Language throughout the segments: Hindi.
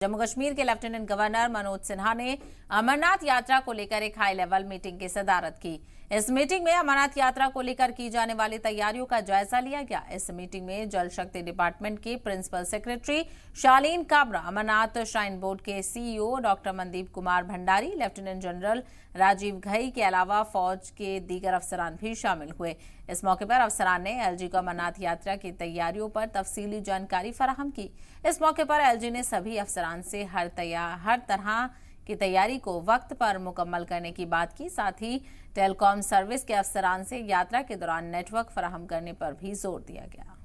जम्मू कश्मीर के लेफ्टिनेंट गवर्नर मनोज सिन्हा ने अमरनाथ यात्रा को लेकर एक हाई लेवल मीटिंग की सदारत की। इस मीटिंग में अमरनाथ यात्रा को लेकर की जाने वाली तैयारियों का जायजा लिया गया। इस मीटिंग में जल शक्ति डिपार्टमेंट के principal secretary Shalin Kabra, Amarnath shrine board के CEO doctor Mandeep Kumar Bhandari, lieutenant general Rajiv Ghai के अलावा फौज के दीगर अफसरान भी शामिल हुए। इस मौके पर अफसरान ने एलजी को अमरनाथ यात्रा की तैयारियों पर तफसीली जानकारी फराहम की। इस मौके पर एलजी ने सभी अफसरान से हर तरह की तैयारी को वक्त पर मुकम्मल करने की बात की। साथ ही टेलीकॉम सर्विस के अफसरान से यात्रा के दौरान नेटवर्क फराहम करने पर भी जोर दिया गया।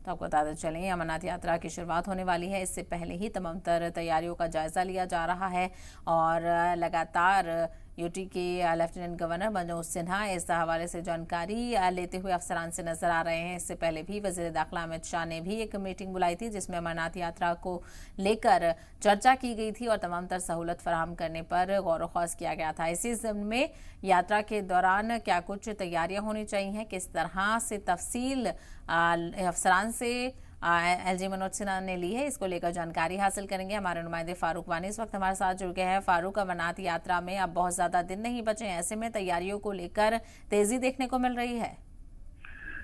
तो आपको बताते चलें, अमरनाथ यात्रा की शुरुआत होने वाली है। इससे पहले ही तमाम तर तैयारियों का जायजा लिया जा रहा है और लगातार यूटी के लेफ्टिनेंट गवर्नर मनोज सिन्हा इस हवाले से जानकारी लेते हुए अफसरान से नजर आ रहे हैं। इससे पहले भी वजीर दाखिला अमित शाह ने भी एक मीटिंग बुलाई थी, जिसमें अमरनाथ यात्रा को लेकर चर्चा की गई थी और तमाम तर सहूलत फराहम करने पर गौर व खौज किया गया था। इसी ज़िम्न में यात्रा के दौरान क्या कुछ तैयारियां होनी चाहिए, किस तरह से तफसील अफसरान से एलजी मनोज सिन्हा ने ली है, इसको लेकर जानकारी हासिल करेंगे। हमारे नुमाइंदे फारूक वानी इस वक्त हमारे साथ जुड़ गए हैं। फारूक, अमरनाथ यात्रा में अब बहुत ज्यादा दिन नहीं बचे, ऐसे में तैयारियों को लेकर तेजी देखने को मिल रही है।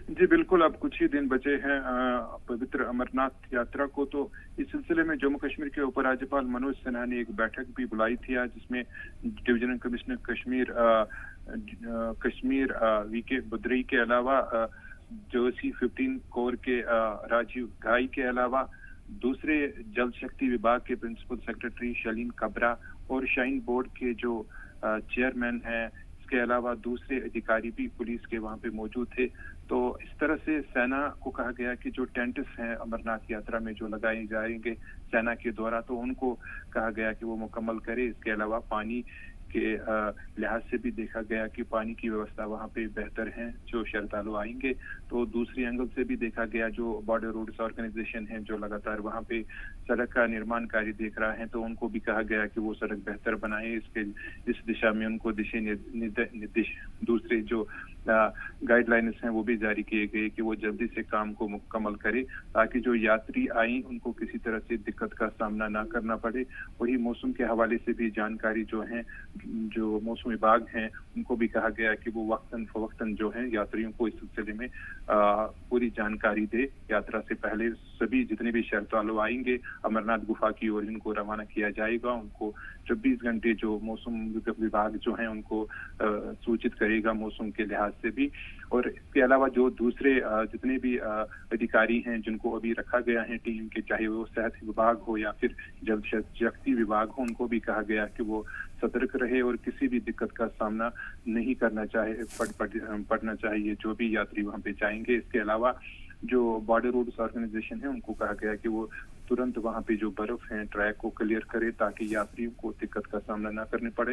जी बिल्कुल, अब कुछ ही दिन बचे हैं पवित्र अमरनाथ यात्रा को। तो इस सिलसिले में जम्मू कश्मीर के उपराज्यपाल मनोज सिन्हा ने एक बैठक भी बुलाई थी आज, जिसमें डिविजनल कमिश्नर कश्मीर वीके बद्रई के अलावा जोशी 15 कोर के राजीव घाई के अलावा दूसरे जल शक्ति विभाग के प्रिंसिपल सेक्रेटरी शालीन काबरा और श्राइन बोर्ड के जो चेयरमैन हैं, इसके अलावा दूसरे अधिकारी भी पुलिस के वहां पे मौजूद थे। तो इस तरह से सेना को कहा गया कि जो टेंट्स हैं अमरनाथ यात्रा में जो लगाए जाएंगे सेना के द्वारा, तो उनको कहा गया कि वो मुकम्मल करे। इसके अलावा पानी के लिहाज से भी देखा गया कि पानी की व्यवस्था वहां पे बेहतर है जो श्रद्धालु आएंगे। तो दूसरी एंगल से भी देखा गया, जो बॉर्डर रोड्स ऑर्गेनाइजेशन है जो लगातार वहां पे सड़क का निर्माण कार्य देख रहा है, तो उनको भी कहा गया कि वो सड़क बेहतर बनाए। इस दिशा में उनको दिशा निर्देश, दूसरे जो गाइडलाइंस हैं वो भी जारी किए गए कि वो जल्दी से काम को मुकम्मल करे, ताकि जो यात्री आए उनको किसी तरह से दिक्कत का सामना ना करना पड़े। वही मौसम के हवाले से भी जानकारी जो है, जो मौसम विभाग हैं उनको भी कहा गया कि वो वक्तन फवक्तन जो है यात्रियों को इस सिलसिले में पूरी जानकारी दे। यात्रा से पहले सभी जितने भी श्रद्धालु आएंगे अमरनाथ गुफा की ओर इनको रवाना किया जाएगा। उनको 24 घंटे जो मौसम विभाग जो है उनको सूचित करेगा मौसम के लिहाज से भी। और इसके अलावा जो दूसरे जितने भी अधिकारी हैं जिनको अभी रखा गया है टीम के, चाहे वो सेहत विभाग हो या फिर जल शक्ति विभाग हो, उनको भी कहा गया कि वो सतर्क रहे और किसी भी दिक्कत का सामना नहीं करना पड़ना चाहिए जो भी यात्री वहां पे जाएंगे। इसके अलावा जो बॉर्डर रोड्स ऑर्गेनाइजेशन है उनको कहा गया कि वो तुरंत वहां पे जो बर्फ है ट्रैक को क्लियर करे, ताकि यात्रियों को दिक्कत का सामना ना करने पड़े।